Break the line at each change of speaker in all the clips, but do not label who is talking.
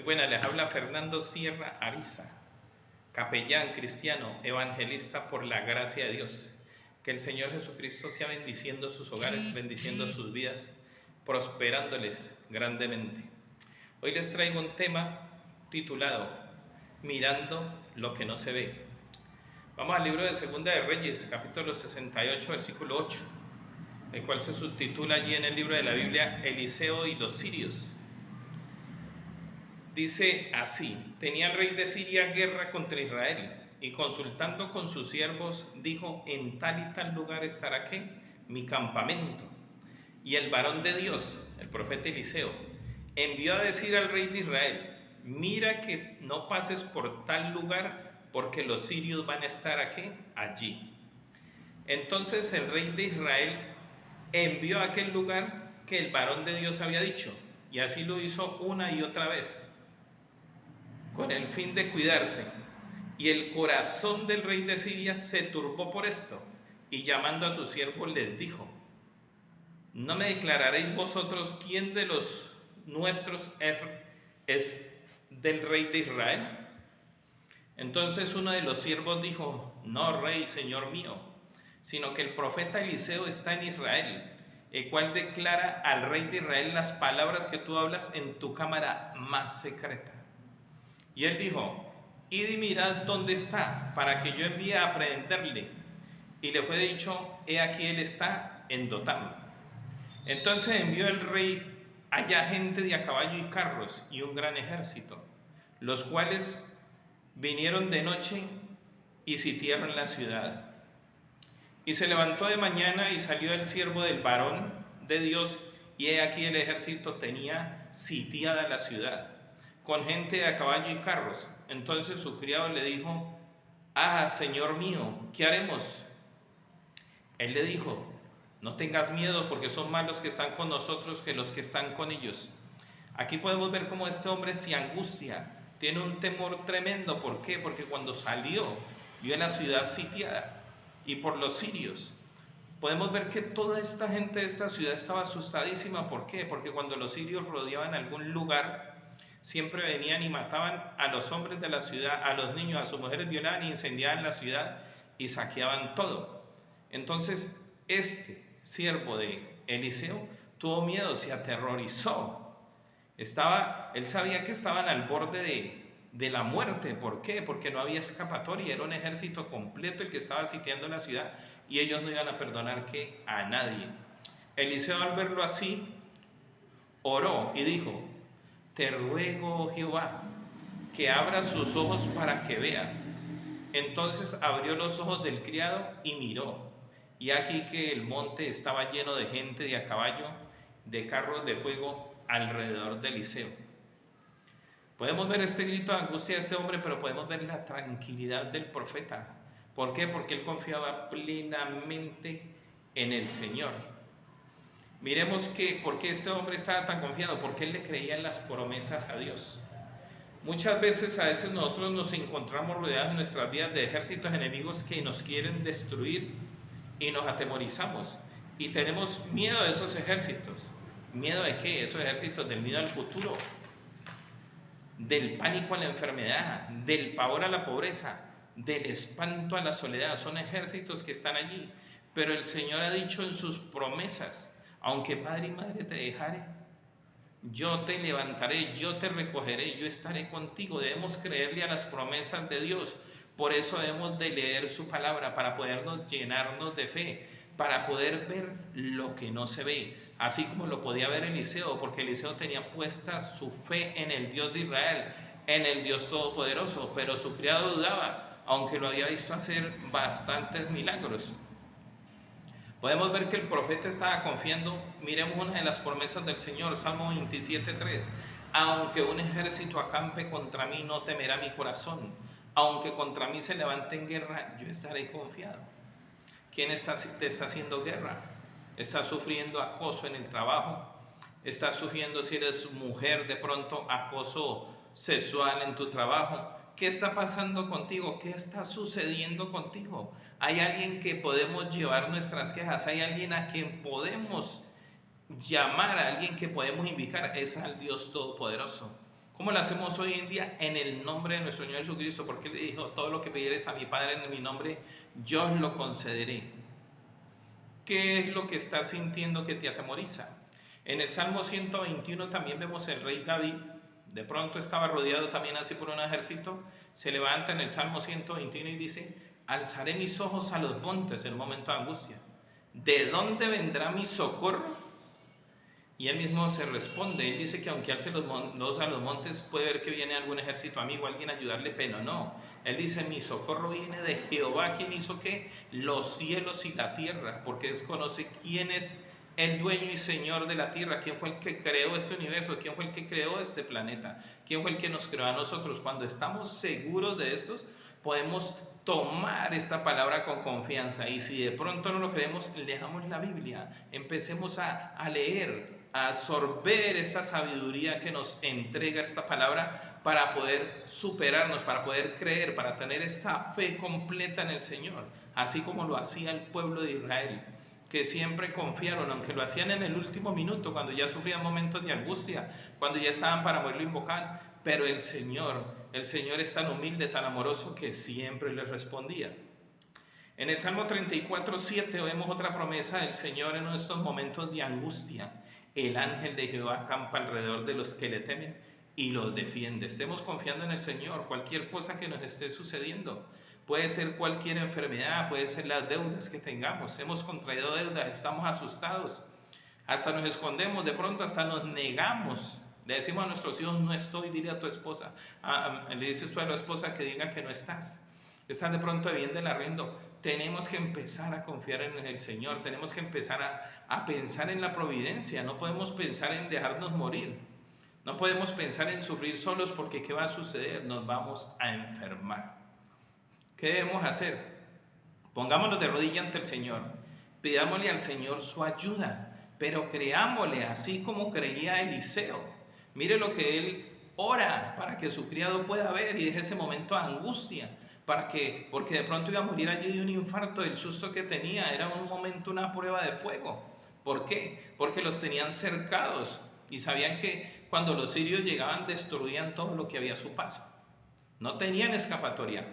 buenas, les habla Fernando Sierra Ariza, capellán cristiano, evangelista por la gracia de Dios. Que el Señor Jesucristo sea bendiciendo sus hogares, bendiciendo sus vidas, prosperándoles grandemente. Hoy les traigo un tema titulado Mirando lo que no se ve. Vamos al libro de Segunda de Reyes, capítulo 68, versículo 8, el cual se subtitula allí en el libro de la Biblia Eliseo y los sirios. Dice así: tenía el rey de Siria guerra contra Israel, y consultando con sus siervos, dijo: en tal y tal lugar estará ¿qué? Mi campamento. Y el varón de Dios, el profeta Eliseo, envió a decir al rey de Israel: mira que no pases por tal lugar, porque los sirios van a estar ¿qué? Allí. Entonces el rey de Israel envió a aquel lugar que el varón de Dios había dicho, y así lo hizo una y otra vez, con el fin de cuidarse. Y el corazón del rey de Siria se turbó por esto, y llamando a sus siervos les dijo: ¿no me declararéis vosotros quién de los nuestros es del rey de Israel? Entonces uno de los siervos dijo: no, rey, señor mío, sino que el profeta Eliseo está en Israel, el cual declara al rey de Israel las palabras que tú hablas en tu cámara más secreta. Y él dijo: id y mirad dónde está, para que yo envíe a prenderle. Y le fue dicho: he aquí él está en Dotam. Entonces envió el rey allá gente de a caballo y carros y un gran ejército, los cuales vinieron de noche y sitiaron la ciudad. Y se levantó de mañana y salió el siervo del varón de Dios, y he aquí el ejército tenía sitiada la ciudad, con gente de a caballo y carros. Entonces su criado le dijo: ah, señor mío, ¿qué haremos? Él le dijo: no tengas miedo, porque son más los que están con nosotros que los que están con ellos. Aquí podemos ver cómo este hombre se angustia, tiene un temor tremendo. ¿Por qué? Porque cuando salió, vio la ciudad sitiada y por los sirios. Podemos ver que toda esta gente de esta ciudad estaba asustadísima. ¿Por qué? Porque cuando los sirios rodeaban algún lugar, siempre venían y mataban a los hombres de la ciudad, a los niños, a sus mujeres, violaban y incendiaban la ciudad y saqueaban todo. Entonces este siervo de Eliseo tuvo miedo, se aterrorizó. Él sabía que estaban al borde de la muerte. ¿Por qué? Porque no había escapatoria, era un ejército completo el que estaba sitiando la ciudad y ellos no iban a perdonar que a nadie. Eliseo, al verlo así, oró y dijo: te ruego, oh Jehová, que abra sus ojos para que vea. Entonces abrió los ojos del criado y miró, y aquí que el monte estaba lleno de gente de a caballo, de carros de fuego alrededor de Eliseo. Podemos ver este grito de angustia de este hombre, pero podemos ver la tranquilidad del profeta. ¿Por qué? Porque él confiaba plenamente en el Señor. Miremos que por qué este hombre estaba tan confiado, porque él le creía en las promesas a Dios. Muchas veces, nosotros nos encontramos rodeados en nuestras vidas de ejércitos enemigos que nos quieren destruir y nos atemorizamos y tenemos miedo de esos ejércitos. ¿Miedo de qué? Esos ejércitos del miedo al futuro, del pánico a la enfermedad, del pavor a la pobreza, del espanto a la soledad. Son ejércitos que están allí, pero el Señor ha dicho en sus promesas: aunque padre y madre te dejare, yo te levantaré, yo te recogeré, yo estaré contigo. Debemos creerle a las promesas de Dios. Por eso debemos de leer su palabra, para podernos llenarnos de fe, para poder ver lo que no se ve, así como lo podía ver Eliseo, porque Eliseo tenía puesta su fe en el Dios de Israel, en el Dios Todopoderoso, pero su criado dudaba, aunque lo había visto hacer bastantes milagros. Podemos ver que el profeta estaba confiando. Miremos una de las promesas del Señor, Salmo 27:3. Aunque un ejército acampe contra mí, no temerá mi corazón. Aunque contra mí se levante en guerra, yo estaré confiado. ¿Quién te está haciendo guerra? ¿Estás sufriendo acoso en el trabajo? ¿Estás sufriendo, si eres mujer, de pronto acoso sexual en tu trabajo? ¿Qué está pasando contigo? ¿Qué está sucediendo contigo? Hay alguien que podemos llevar nuestras quejas, hay alguien a quien podemos llamar, a alguien que podemos invocar, es al Dios Todopoderoso. ¿Cómo lo hacemos hoy en día? En el nombre de nuestro Señor Jesucristo, porque Él dijo, todo lo que pidieres a mi Padre en mi nombre, yo os lo concederé. ¿Qué es lo que estás sintiendo que te atemoriza? En el Salmo 121 también vemos el rey David, de pronto estaba rodeado también así por un ejército, se levanta en el Salmo 121 y dice, alzaré mis ojos a los montes en un momento de angustia. ¿De dónde vendrá mi socorro? Y él mismo se responde, él dice que aunque alce los ojos a los montes, puede ver que viene algún ejército amigo, alguien a ayudarle, pero no. Él dice, mi socorro viene de Jehová, quien hizo ¿qué? Los cielos y la tierra, porque desconoce quién es el dueño y señor de la tierra, quién fue el que creó este universo, quién fue el que creó este planeta, quién fue el que nos creó a nosotros. Cuando estamos seguros de estos, podemos tomar esta palabra con confianza, y si de pronto no lo creemos, leamos la Biblia, empecemos a leer, a absorber esa sabiduría que nos entrega esta palabra para poder superarnos, para poder creer, para tener esa fe completa en el Señor, así como lo hacía el pueblo de Israel, que siempre confiaron, aunque lo hacían en el último minuto, cuando ya sufrían momentos de angustia, cuando ya estaban para morirlo invocar, pero el Señor es tan humilde, tan amoroso, que siempre les respondía. En el Salmo 34:7 vemos otra promesa del Señor en estos momentos de angustia. El ángel de Jehová acampa alrededor de los que le temen y los defiende. Estemos confiando en el Señor, cualquier cosa que nos esté sucediendo. Puede ser cualquier enfermedad, puede ser las deudas que tengamos. Hemos contraído deudas, estamos asustados, hasta nos escondemos, de pronto hasta nos negamos. Le decimos a nuestros hijos, no estoy, dile a tu esposa. Le dices tú a la esposa que diga que no estás. Están de pronto viviendo el arriendo. Tenemos que empezar a confiar en el Señor, tenemos que empezar a pensar en la providencia. No podemos pensar en dejarnos morir, no podemos pensar en sufrir solos, porque ¿qué va a suceder? Nos vamos a enfermar. ¿Qué debemos hacer? Pongámonos de rodilla ante el Señor, pidámosle al Señor su ayuda, pero creámosle así como creía Eliseo. Mire lo que él ora para que su criado pueda ver y deje ese momento de angustia, porque de pronto iba a morir allí de un infarto del susto que tenía. Era un momento, una prueba de fuego. ¿Por qué? Porque los tenían cercados y sabían que cuando los sirios llegaban destruían todo lo que había a su paso. No tenían escapatoria,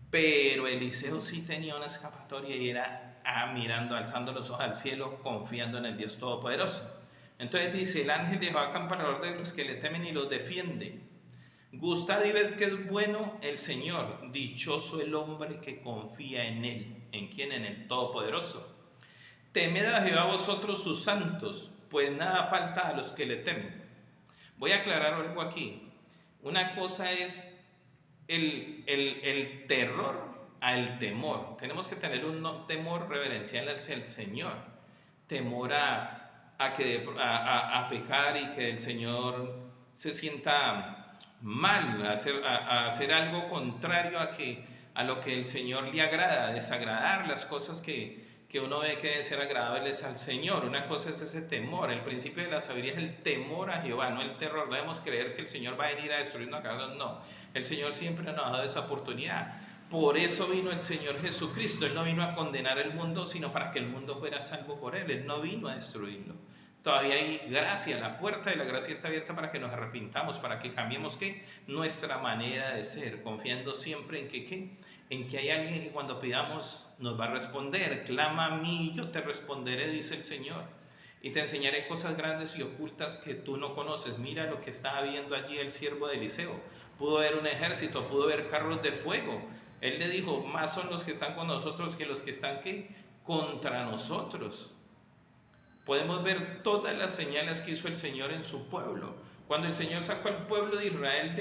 pero Eliseo sí tenía una escapatoria, y era mirando, alzando los ojos al cielo, confiando en el Dios Todopoderoso. Entonces dice, el ángel de Jehová acampa alrededor de los que le temen y los defiende. Gustad y ved que es bueno el Señor, dichoso el hombre que confía en Él. ¿En quién? En el Todopoderoso. Temed a Jehová vosotros sus santos, pues nada falta a los que le temen. Voy a aclarar algo aquí. Una cosa es el terror al temor. Tenemos que tener un temor reverencial hacia el Señor. Temor a pecar y que el Señor se sienta mal, a hacer algo contrario a lo que el Señor le agrada, desagradar las cosas que uno ve que deben ser agradables al Señor. Una cosa es ese temor. El principio de la sabiduría es el temor a Jehová, no el terror. No debemos creer que el Señor va a venir a destruirnos a cada uno. No, el Señor siempre nos ha dado esa oportunidad. Por eso vino el Señor Jesucristo. Él no vino a condenar el mundo, sino para que el mundo fuera salvo por Él. Él no vino a destruirlo. Todavía hay gracia, la puerta de la gracia está abierta para que nos arrepintamos, para que cambiemos ¿qué? Nuestra manera de ser, confiando siempre en que ¿qué? En que hay alguien que cuando pidamos nos va a responder. Clama a mí y yo te responderé, dice el Señor, y te enseñaré cosas grandes y ocultas que tú no conoces. Mira lo que estaba viendo allí el siervo de Eliseo. Pudo ver un ejército, pudo ver carros de fuego. Él le dijo, más son los que están con nosotros que los que están ¿qué? Contra nosotros. Podemos ver todas las señales que hizo el Señor en su pueblo. Cuando el Señor sacó al pueblo de Israel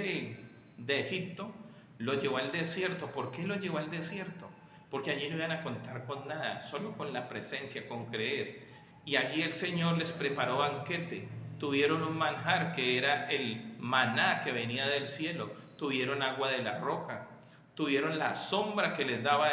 de Egipto, lo llevó al desierto. ¿Por qué lo llevó al desierto? Porque allí no iban a contar con nada, solo con la presencia, con creer. Y allí el Señor les preparó banquete. Tuvieron un manjar que era el maná que venía del cielo. Tuvieron agua de la roca. Tuvieron la sombra que les daba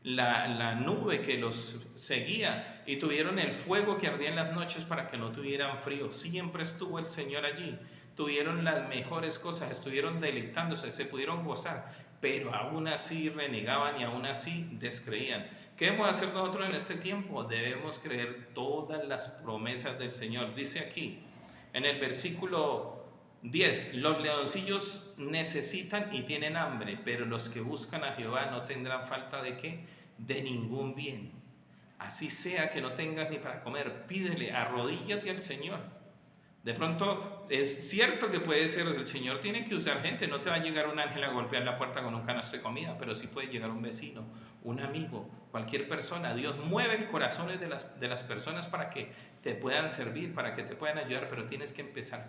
la nube que los seguía, y tuvieron el fuego que ardía en las noches para que no tuvieran frío. Siempre estuvo el Señor allí. Tuvieron las mejores cosas, estuvieron deleitándose, se pudieron gozar, pero aún así renegaban y aún así descreían. ¿Qué debemos hacer nosotros en este tiempo? Debemos creer todas las promesas del Señor. Dice aquí en el versículo 10. Los leoncillos necesitan y tienen hambre, pero los que buscan a Jehová no tendrán falta de qué, de ningún bien. Así sea que no tengas ni para comer, pídele, arrodíllate al Señor. De pronto es cierto que puede ser, el Señor tiene que usar gente, no te va a llegar un ángel a golpear la puerta con un canasto de comida, pero sí puede llegar un vecino, un amigo, cualquier persona. Dios mueve el corazones de las personas para que te puedan servir, para que te puedan ayudar, pero tienes que empezar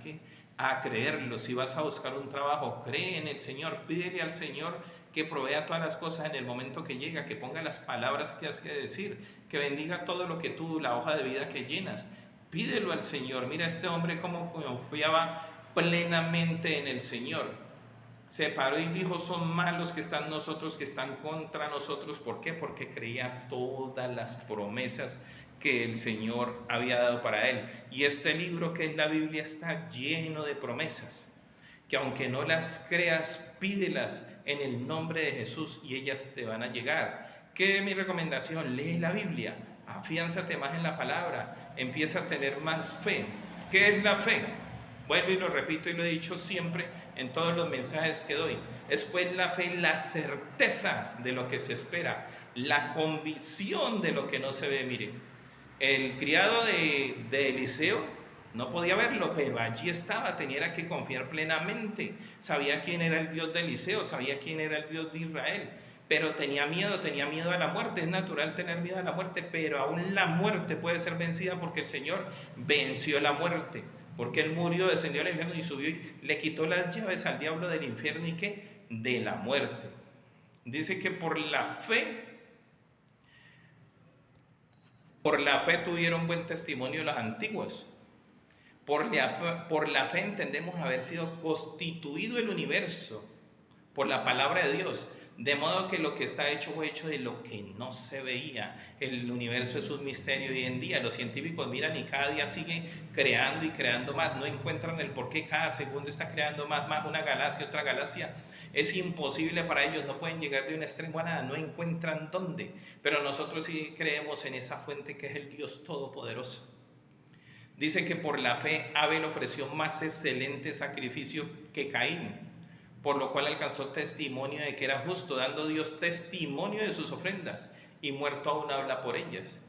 a creerlo. Si vas a buscar un trabajo, cree en el Señor, pídele al Señor que provea todas las cosas en el momento que llega, que ponga las palabras que has que decir, que bendiga todo lo que tú, la hoja de vida que llenas. Pídelo al Señor. Mira este hombre cómo confiaba plenamente en el Señor. Se paró y dijo, son malos que están nosotros, que están contra nosotros. ¿Por qué? Porque creía todas las promesas que el Señor había dado para él. Y este libro que es la Biblia está lleno de promesas, que aunque no las creas, pídelas en el nombre de Jesús y ellas te van a llegar. ¿Qué es mi recomendación? Lee la Biblia, afiánzate más en la palabra, empieza a tener más fe. ¿Qué es la fe? Vuelvo y lo repito y lo he dicho siempre en todos los mensajes que doy. Es pues la fe, la certeza de lo que se espera, la convicción de lo que no se ve. Mire, el criado de Eliseo no podía verlo, pero allí estaba, tenía que confiar plenamente. Sabía quién era el Dios de Eliseo, sabía quién era el Dios de Israel, pero tenía miedo a la muerte. Es natural tener miedo a la muerte, pero aún la muerte puede ser vencida porque el Señor venció la muerte, porque Él murió, descendió al infierno y subió y le quitó las llaves al diablo del infierno y ¿qué? De la muerte. Dice que por la fe tuvieron buen testimonio los antiguos. Por la fe entendemos haber sido constituido el universo por la palabra de Dios, de modo que lo que está hecho fue hecho de lo que no se veía. El universo es un misterio hoy en día. Los científicos miran y cada día siguen creando y creando más. No encuentran el por qué cada segundo está creando más, una galaxia, otra galaxia. Es imposible para ellos, no pueden llegar de un extremo a nada, no encuentran dónde. Pero nosotros sí creemos en esa fuente que es el Dios Todopoderoso. Dice que por la fe Abel ofreció más excelente sacrificio que Caín, por lo cual alcanzó testimonio de que era justo, dando Dios testimonio de sus ofrendas, y muerto aún habla por ellas.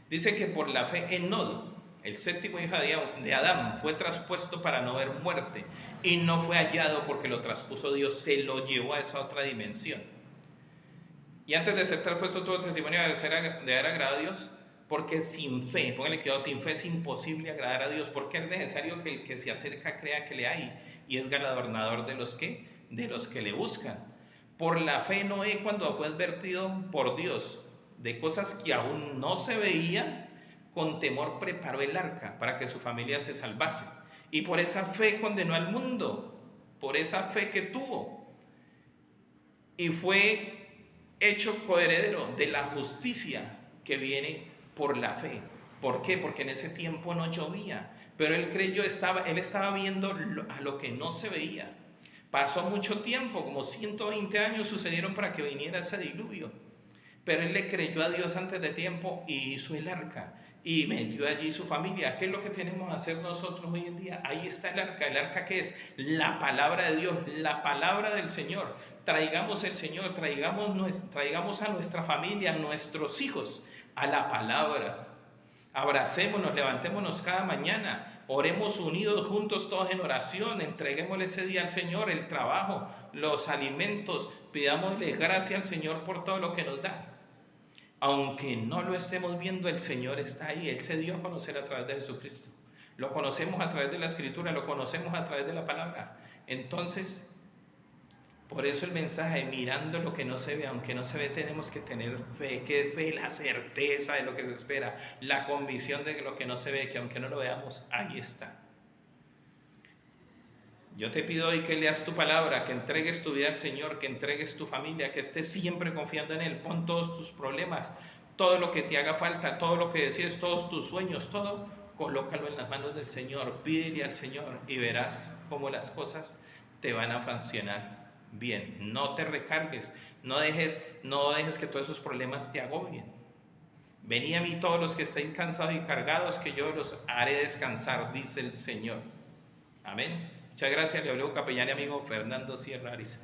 Dice que por la fe Enod, el séptimo hijo de Adán, fue traspuesto para no ver muerte, y no fue hallado porque lo traspuso Dios, se lo llevó a esa otra dimensión. Y antes de ser traspuesto tuvo testimonio de dar agrado a Dios, porque sin fe, póngale cuidado, sin fe es imposible agradar a Dios, porque es necesario que el que se acerca crea que le hay, y es galardonador de los que le buscan. Por la fe Noé, cuando fue advertido por Dios de cosas que aún no se veían, con temor preparó el arca para que su familia se salvase. Y por esa fe condenó al mundo, por esa fe que tuvo, y fue hecho coheredero de la justicia que viene por la fe. ¿Por qué? Porque en ese tiempo no llovía, pero él creyó, él estaba viendo a lo que no se veía. Pasó mucho tiempo, como 120 años sucedieron para que viniera ese diluvio, pero él le creyó a Dios antes de tiempo y hizo el arca y metió allí su familia. ¿Qué es lo que tenemos que hacer nosotros hoy en día? Ahí está el arca que es la palabra de Dios, la palabra del Señor. Traigamos el Señor, traigamos a nuestra familia, a nuestros hijos, a la palabra. Abracémonos, levantémonos cada mañana, oremos unidos juntos todos en oración, entreguémosle ese día al Señor, el trabajo, los alimentos, pidámosle gracias al Señor por todo lo que nos da. Aunque no lo estemos viendo, el Señor está ahí. Él se dio a conocer a través de Jesucristo. Lo conocemos a través de la Escritura, lo conocemos a través de la palabra. Entonces, por eso el mensaje, mirando lo que no se ve, aunque no se ve, tenemos que tener fe. ¿Qué es fe? La certeza de lo que se espera, la convicción de lo que no se ve, que aunque no lo veamos, ahí está. Yo te pido hoy que leas tu palabra, que entregues tu vida al Señor, que entregues tu familia, que estés siempre confiando en Él. Pon todos tus problemas, todo lo que te haga falta, todo lo que desees, todos tus sueños, todo, colócalo en las manos del Señor. Pídele al Señor y verás cómo las cosas te van a funcionar bien. No te recargues, no dejes que todos esos problemas te agobien. Venid a mí todos los que estáis cansados y cargados, que yo los haré descansar, dice el Señor. Amén. Muchas gracias, le habló capellán y amigo Fernando Sierra Ariza.